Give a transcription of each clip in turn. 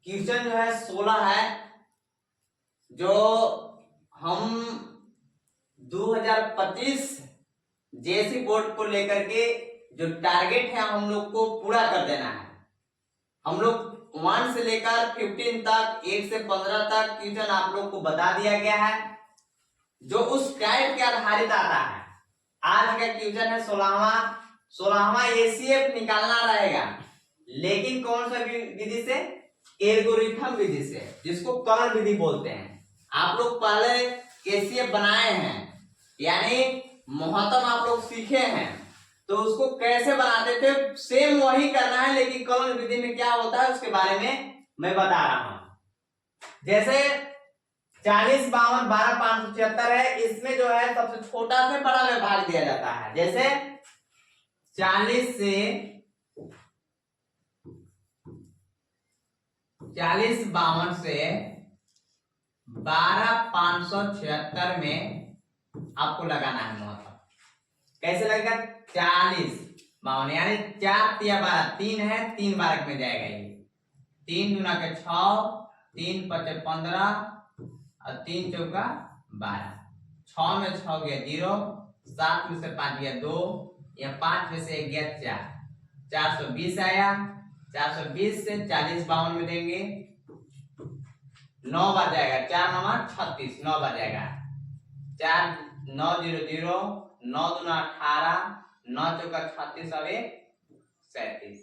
Question जो है 16 है, जो हम 2025 जेसी बोर्ड को लेकर के जो टारगेट है हम लोग को पूरा कर देना है। हम लोग 1 से लेकर 15 तक, 1 से 15 तक क्वेश्चन आप लोग को बता दिया गया है, जो उस टाइप के आधारित आता है। आज का क्वेश्चन है 16वां एसीएफ निकालना रहेगा, लेकिन कौन सा विधि से? एल्गोरिथम विधि से, जिसको कर्ण विधि बोलते हैं। आप लोग पहले एसीएफ बनाए हैं, यानी महत्तम आप लोग सीखे हैं, तो उसको कैसे बनाते थे सेम वही करना है, लेकिन कर्ण विधि में क्या होता है उसके बारे में मैं बता रहा हूं। जैसे 40, 52, 12, 576 है, इसमें जो है सबसे छोटा से बड़ा में भाग दिया जाता है। जैसे 40 से 52 से 12,576 में आपको लगाना है महत्तम। कैसे लगेगा? 40, 52 यानी 4 या 12, 3 है, 3 बारक में जाएगा ये। 3 दूना के 6, 3 पचे 15 और 3 चौका 12। 6 में 6 गया 0, 7 में से 5 गया 2, या 5 में से 1 गया 4, 420 आया। 420 से 40, 52 में देंगे 9 बार जाएगा, 4 9 36, 9 बार जाएगा। 4 9 0 0, 9 दूना 18, 9 चौका 36 और 1 37।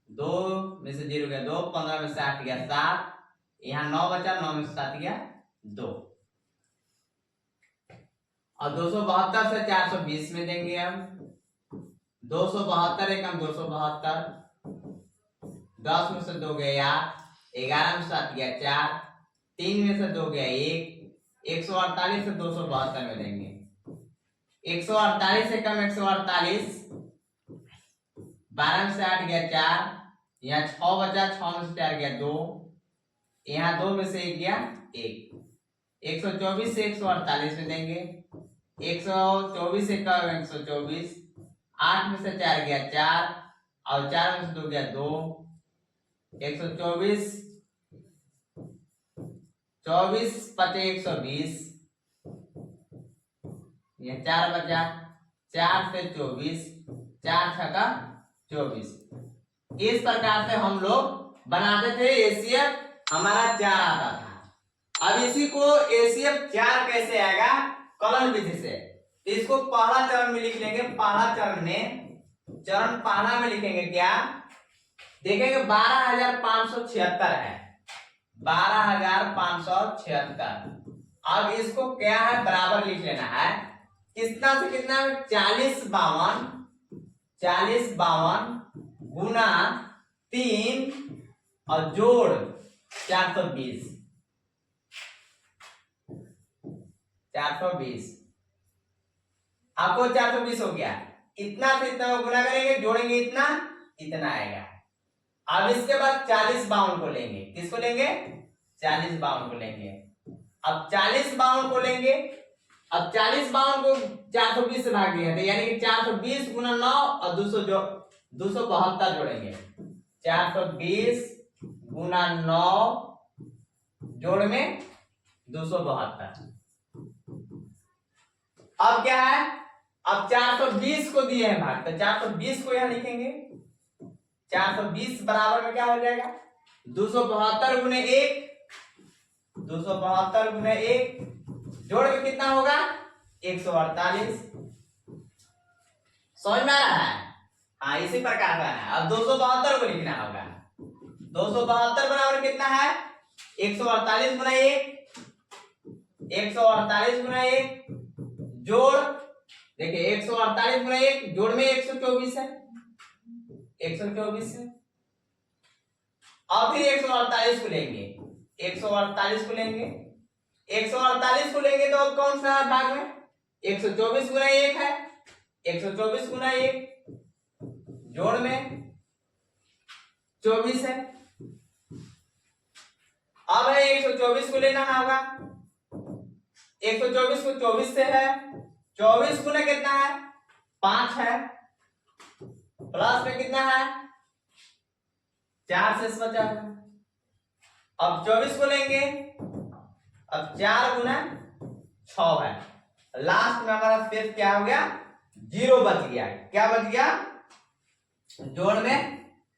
2 में से 0 गया 2, 15 में से 8 गया 7, यहाँ 9 बचा, 9 में से 7 गया 2। और 272 से 420 में देंगे हम 272, एक हम 272, 10 में से 2 गया 11 में से 7 गया 4, 3 में से 2 गया 1, 148 से 272 में देंगे 148 से कम 148, 12 में से 8 गया 4, यहाँ 6 बचा, 6 में से 4 गया 2, यहाँ 2 में से 1 गया 1। 124 से 148 में देंगे 124 से कम 124, 8 में से 4 गया 4 और 4 में से 2 गया 2। 124, 24 पचे 120, ये 4 बचा, 4 से 24, 4 छका 24। इस प्रकार से हम लोग बनाते थे एसीएफ, हमारा 4 आता था। अब इसी को एसीएफ 4 कैसे आएगा? कलन विधि से। इसको पहला चरण में लिख लेंगे। पहला चरण में, चरण पहला में लिखेंगे क्या? देखेंगे 12,576 है, 12,576। अब इसको क्या है? बराबर लिख लेना है। कितना से कितना? 40 52, 40 52 गुना 3 और जोड़ 420, 420। आपको 420 हो गया। इतना से इतना गुना करेंगे, जोड़ेंगे इतना, इतना आएगा। अब इसके बाद 40 52 को लेंगे। किसको लेंगे? 40 52 को लेंगे। अब 40 52 को लेंगे। अब 40 52 को 420 से भाग दिया था, यानी कि 420 गुना 9 और 272 जोड़ेंगे। 420 गुना 9 जोड़ में 272। अब क्या है? अब 420 को दिए हैं भाग, तो 420 को यहां लिखेंगे। 420 बराबर में क्या हो जाएगा? 272 गुने 1, 272 गुने 1 जोड़ में कितना होगा? 148। समझ में आ रहा है? हाँ, इसी प्रकार का है। अब 272 को लिखना होगा। 272 बराबर कितना है? 148 गुना 1, 148 गुना 1 जोड़, देखिए 148 गुना 1 जोड़ में 124 है, 124 है। अब फिर 148 को लेंगे, 148 को लेंगे, 148 को लेंगे तो अब कौन सा भाग में? 124 गुना 1 है, 124 गुना 1 जोड़ में 24 है। अब है 124 को लेना होगा। 124 को 24 से है, 24 गुना कितना है? 5 है, प्लस में कितना है? 4 से बचा है, अब 24 को लेंगे, अब 4 गुना 6 है, लास्ट में हमारा शेष क्या हो गया, 0 बच गया। क्या बच गया, जोड़ में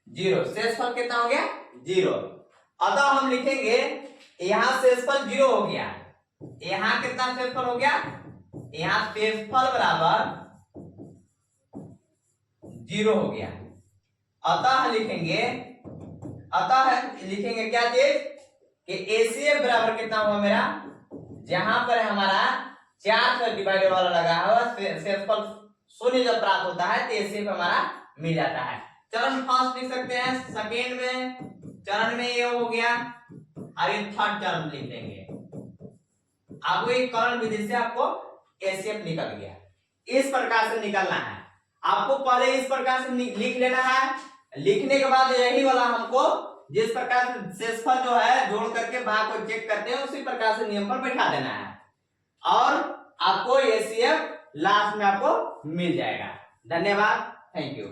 0, शेषफल कितना हो गया, 0। अतः हम लिखेंगे यहां शेषफल 0 हो गया, यहां कितना शेषफल हो गया, यहां शेषफल बराबर 0 हो गया। अतः लिखेंगे क्या चीज कि एसीएफ बराबर कितना हुआ मेरा, जहां पर हमारा 4 से डिवाइडेड वाला लगा हुआ शेषफल 0 जब प्राप्त होता है तो एसीएफ हमारा मिल जाता है। चरण फर्स्ट लिख सकते हैं, सेकेंड में चरण में ये हो गया, और ये थर्ड चरण लिख देंगे। आपको एक करण विधि से आपको एसीएफ निकल गया। इस प्रकार से निकलना है आपको, पहले इस प्रकार से लिख लेना है, लिखने के बाद यही वाला हमको जिस प्रकार से शेषफल जो है जोड़ करके भाग को चेक करते हैं उसी प्रकार से नियम पर बैठा देना है, और आपको एसीएफ लास्ट में आपको मिल जाएगा। धन्यवाद, थैंक यू।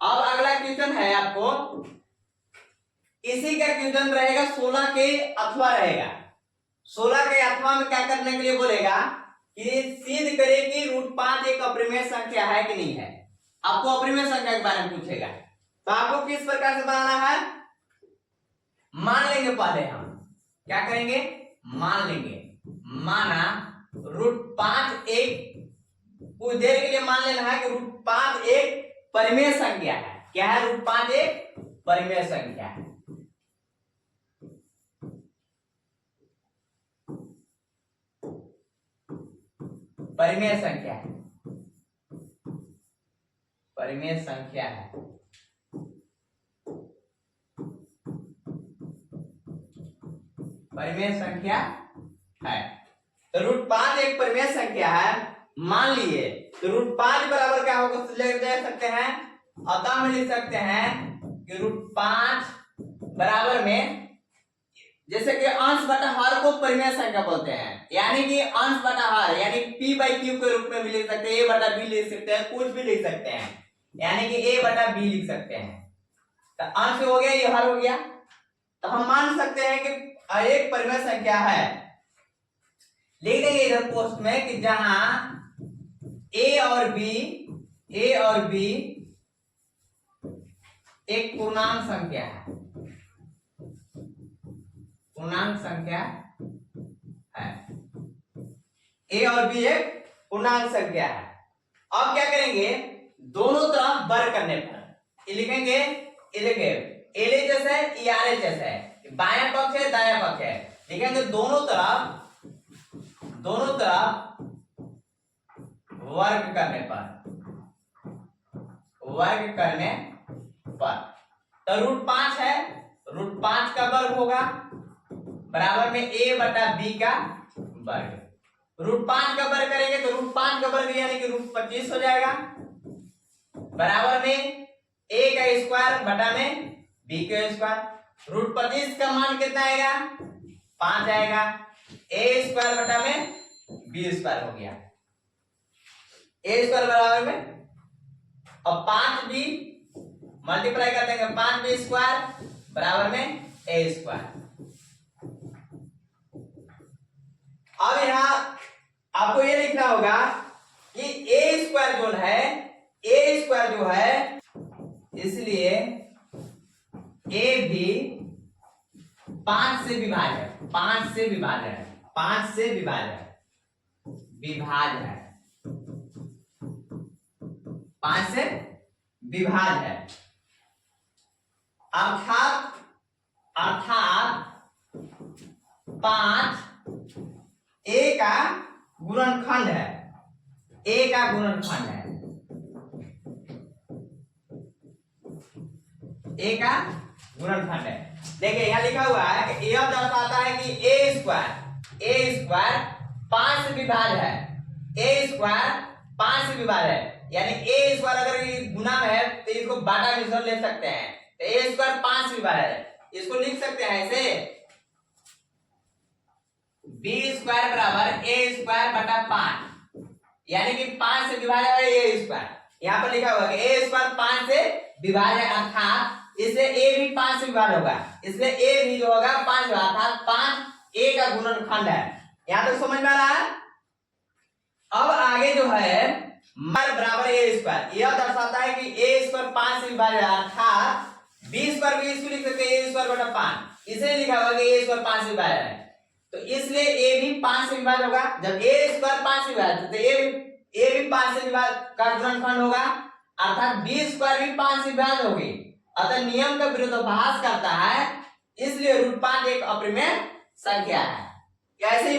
अब अगला क्वेश्चन है आपको, इसी का क्वेश्चन रहेगा 16 के अथवा रहेगा। 16 के अथवा में क्या करने के लिए बोलेगा कि सिद्ध करे कि √5 एक अपरिमेय संख्या है कि नहीं है। आपको अपरिमेय संख्या के बारे में पूछेगा, तो आपको किस प्रकार से बनाना है, मान लेंगे पहले हम क्या करेंगे, मान लेंगे, माना √5 एक, कुछ देर के लिए मान लेना है कि √5 एक परिमेय संख्या है। क्या है, √5 एक परिमेय संख्या है। परिमेय संख्या है, परिमेय संख्या है। परिमेय संख्या है, तो √5 एक परिमेय संख्या है मान लिए, तो √5 बराबर क्या होगा ले सकते हैं, अतः हम लिख सकते हैं कि √5 बराबर में, जैसे कि अंश बटा हर को परिमेय संख्या बोलते हैं, यानी कि अंश बटा हर यानी p/q के रूप में भी लिख सकते हैं, a बटा b लिख सकते हैं, कुछ भी लिख सकते हैं, यानी कि a बटा b लिख सकते हैं। तो अंश हो गया, ये हर हो गया, तो हम मान सकते हैं कि एक परिमेय संख्या है। लिख देंगे इधर पोस्ट में कि जहां a और b एक पूर्णांक संख्या है, पूर्णांक संख्या है, a और b एक पूर्णांक संख्या है। अब क्या करेंगे, दोनों तरफ वर्ग करने पर लिखेंगे, एल जैसा है, ERH जैसा है, बायां पक्ष है दायां पक्ष है, लिखेंगे दोनों तरफ वर्ग करने पर, तो √5 है, √5 का वर्ग होगा बराबर में a बटा b का वर्ग। √5 का वर्ग करेंगे तो √5 का वर्ग यानी कि √25 हो जाएगा, बराबर में a का स्क्वायर बटा में b का स्क्वायर। √25 का मान कितना आएगा, 5 आएगा, a स्क्वायर बटा में b स्क्वायर हो गया, a स्क्वायर बराबर में, अब 5b मल्टीप्लाई कर देंगे, 5b स्क्वायर बराबर में a स्क्वायर। अब यहां आपको ये लिखना होगा कि a स्क्वायर जो है, इसलिए a भी 5 से विभाज्य है, 5 से विभाज्य है, 5 से विभाज्य है, 5 से विभाज्य है, अर्थात 5 a का गुणनखंड है, a का गुणनखंड है, a का गुणनखंड है। देखिए यहां लिखा हुआ है कि यह दर्शाता है कि a स्क्वायर 5 से विभाज्य है, a स्क्वायर 5 से विभाज्य है, यानी a स्क्वायर अगर गुना में है तो इसको बाटा में ले सकते हैं, तो a स्क्वायर 5 से विभाज्य है, इसको लिख सकते हैं ऐसे b स्क्वायर बराबर a स्क्वायर बटा 5, यानी कि 5 से विभाज्य है a स्क्वायर। यहां पर लिखा हुआ है कि a स्क्वायर 5 से विभाज्य, अर्थात इसलिए ए भी 5 से विभाज्य होगा, इसलिए ए भी जो होगा 5 अर्थात 5 ए का गुणनखंड है। यहां तक समझ में आ रहा है। अब आगे जो है मार बराबर ए स्क्वायर, यह दर्शाता है कि ए स्क्वायर 5 से विभाज्य है, अर्थात बी स्क्वायर भी इसको लिख सकते हैं ए स्क्वायर बटा 5, इसे लिखा हुआ कि ए स्क्वायर 5 से विभाज्य है, तो इसलिए ए भी 5 से विभाज्य होगा। जब ए स्क्वायर 5 से विभाज्य तो ए भी 5 से विभाज्य का गुणनखंड होगा, अर्थात बी स्क्वायर भी 5 से विभाज्य होगी। अतः नियम का विरोधाभास करता है, इसलिए √5 एक अपरिमेय संख्या है। कैसे ही